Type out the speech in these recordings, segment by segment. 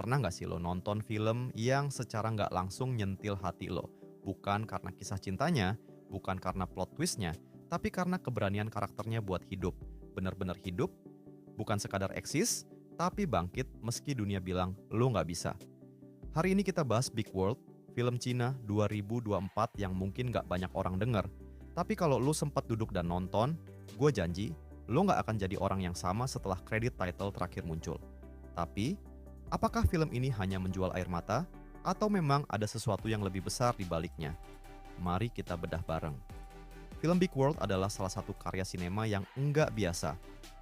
Pernah nggak sih lo nonton film yang secara nggak langsung nyentil hati lo? Bukan karena kisah cintanya, bukan karena plot twistnya, tapi karena keberanian karakternya buat hidup. Bener-bener hidup, bukan sekadar eksis, tapi bangkit meski dunia bilang lo nggak bisa. Hari ini kita bahas Big World, film Cina 2024 yang mungkin nggak banyak orang denger. Tapi kalau lo sempat duduk dan nonton, gue janji, lo nggak akan jadi orang yang sama setelah kredit title terakhir muncul. Tapi, apakah film ini hanya menjual air mata, atau memang ada sesuatu yang lebih besar di baliknya? Mari kita bedah bareng. Film Big World adalah salah satu karya sinema yang enggak biasa.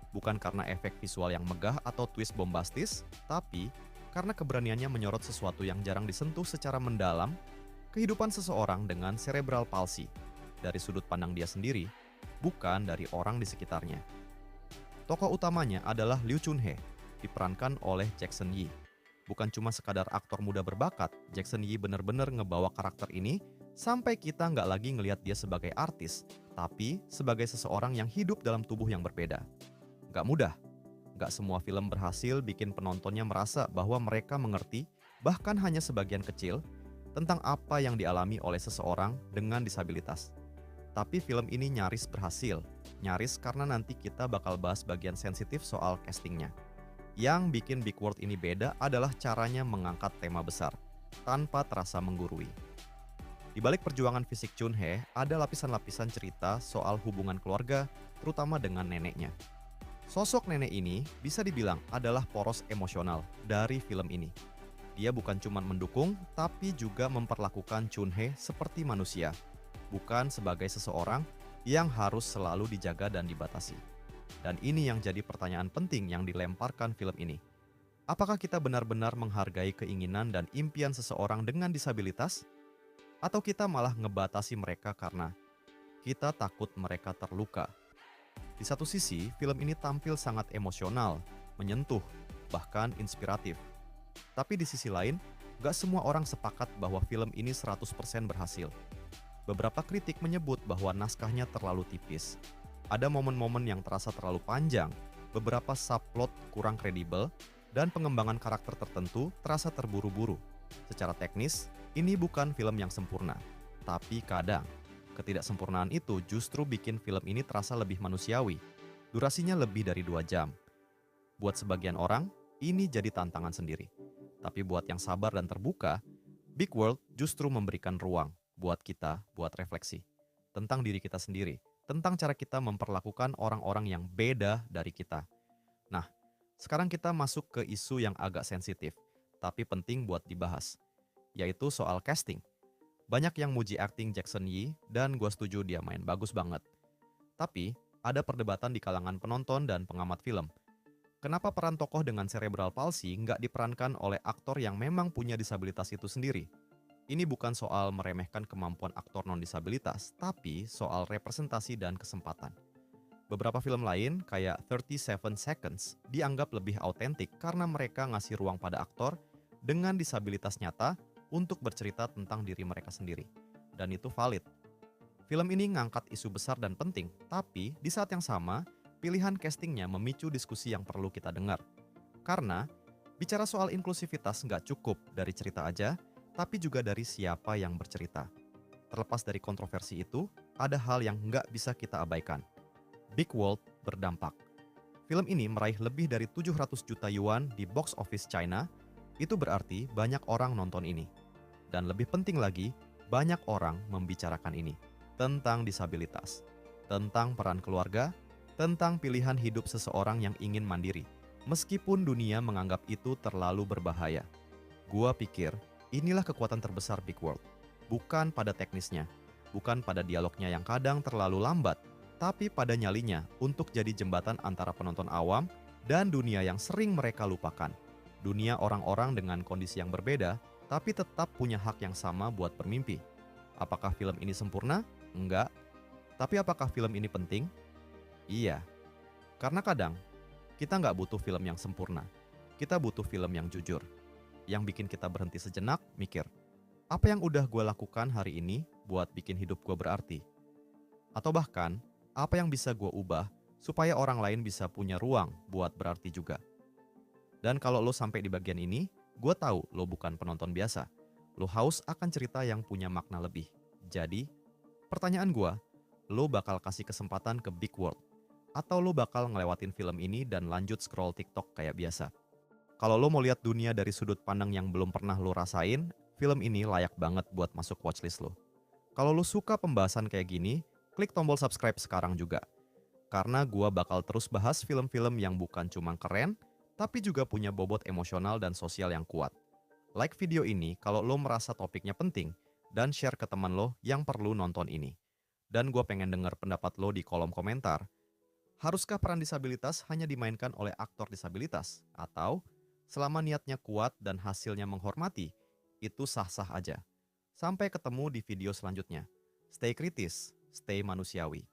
Bukan karena efek visual yang megah atau twist bombastis, tapi karena keberaniannya menyorot sesuatu yang jarang disentuh secara mendalam, kehidupan seseorang dengan cerebral palsy, dari sudut pandang dia sendiri, bukan dari orang di sekitarnya. Tokoh utamanya adalah Liu Chunhe, diperankan oleh Jackson Yee. Bukan cuma sekadar aktor muda berbakat, Jackson Yee bener-bener ngebawa karakter ini sampai kita nggak lagi ngelihat dia sebagai artis, tapi sebagai seseorang yang hidup dalam tubuh yang berbeda. Nggak mudah, nggak semua film berhasil bikin penontonnya merasa bahwa mereka mengerti, bahkan hanya sebagian kecil, tentang apa yang dialami oleh seseorang dengan disabilitas. Tapi film ini nyaris berhasil, nyaris karena nanti kita bakal bahas bagian sensitif soal castingnya. Yang bikin Big World ini beda adalah caranya mengangkat tema besar, tanpa terasa menggurui. Di balik perjuangan fisik Chunhe, ada lapisan-lapisan cerita soal hubungan keluarga, terutama dengan neneknya. Sosok nenek ini bisa dibilang adalah poros emosional dari film ini. Dia bukan cuma mendukung, tapi juga memperlakukan Chunhe seperti manusia, bukan sebagai seseorang yang harus selalu dijaga dan dibatasi. Dan ini yang jadi pertanyaan penting yang dilemparkan film ini. Apakah kita benar-benar menghargai keinginan dan impian seseorang dengan disabilitas? Atau kita malah ngebatasi mereka karena kita takut mereka terluka? Di satu sisi, film ini tampil sangat emosional, menyentuh, bahkan inspiratif. Tapi di sisi lain, gak semua orang sepakat bahwa film ini 100% berhasil. Beberapa kritik menyebut bahwa naskahnya terlalu tipis. Ada momen-momen yang terasa terlalu panjang, beberapa subplot kurang kredibel, dan pengembangan karakter tertentu terasa terburu-buru. Secara teknis, ini bukan film yang sempurna. Tapi kadang, ketidaksempurnaan itu justru bikin film ini terasa lebih manusiawi. Durasinya lebih dari 2 jam. Buat sebagian orang, ini jadi tantangan sendiri. Tapi buat yang sabar dan terbuka, Big World justru memberikan ruang buat kita buat refleksi tentang diri kita sendiri, tentang cara kita memperlakukan orang-orang yang beda dari kita. Nah, sekarang kita masuk ke isu yang agak sensitif, tapi penting buat dibahas, yaitu soal casting. Banyak yang muji akting Jackson Yee dan gue setuju dia main bagus banget. Tapi, ada perdebatan di kalangan penonton dan pengamat film. Kenapa peran tokoh dengan cerebral palsy nggak diperankan oleh aktor yang memang punya disabilitas itu sendiri? Ini bukan soal meremehkan kemampuan aktor non-disabilitas, tapi soal representasi dan kesempatan. Beberapa film lain, kayak 37 Seconds, dianggap lebih autentik karena mereka ngasih ruang pada aktor dengan disabilitas nyata untuk bercerita tentang diri mereka sendiri. Dan itu valid. Film ini ngangkat isu besar dan penting, tapi di saat yang sama, pilihan castingnya memicu diskusi yang perlu kita dengar. Karena, bicara soal inklusivitas nggak cukup dari cerita aja, tapi juga dari siapa yang bercerita. Terlepas dari kontroversi itu, ada hal yang nggak bisa kita abaikan. Big World berdampak. Film ini meraih lebih dari 700 juta yuan di box office China. Itu berarti banyak orang nonton ini. Dan lebih penting lagi, banyak orang membicarakan ini. Tentang disabilitas, tentang peran keluarga, tentang pilihan hidup seseorang yang ingin mandiri. Meskipun dunia menganggap itu terlalu berbahaya. Gua pikir, inilah kekuatan terbesar Big World. Bukan pada teknisnya, bukan pada dialognya yang kadang terlalu lambat, tapi pada nyalinya untuk jadi jembatan antara penonton awam dan dunia yang sering mereka lupakan. Dunia orang-orang dengan kondisi yang berbeda, tapi tetap punya hak yang sama buat bermimpi. Apakah film ini sempurna? Enggak. Tapi apakah film ini penting? Iya. Karena kadang, kita nggak butuh film yang sempurna. Kita butuh film yang jujur. Yang bikin kita berhenti sejenak, mikir, apa yang udah gue lakukan hari ini buat bikin hidup gue berarti? Atau bahkan, apa yang bisa gue ubah supaya orang lain bisa punya ruang buat berarti juga? Dan kalau lo sampai di bagian ini, Gue tahu lo bukan penonton biasa. Lo haus akan cerita yang punya makna lebih. Jadi, pertanyaan gue, lo bakal kasih kesempatan ke Big World? Atau lo bakal ngelewatin film ini dan lanjut scroll TikTok kayak biasa? Kalau lo mau lihat dunia dari sudut pandang yang belum pernah lo rasain, film ini layak banget buat masuk watchlist lo. Kalau lo suka pembahasan kayak gini, klik tombol subscribe sekarang juga. Karena gua bakal terus bahas film-film yang bukan cuma keren, tapi juga punya bobot emosional dan sosial yang kuat. Like video ini kalau lo merasa topiknya penting, dan share ke teman lo yang perlu nonton ini. Dan gua pengen denger pendapat lo di kolom komentar. Haruskah peran disabilitas hanya dimainkan oleh aktor disabilitas? Atau selama niatnya kuat dan hasilnya menghormati, itu sah-sah aja. Sampai ketemu di video selanjutnya. Stay kritis, stay manusiawi.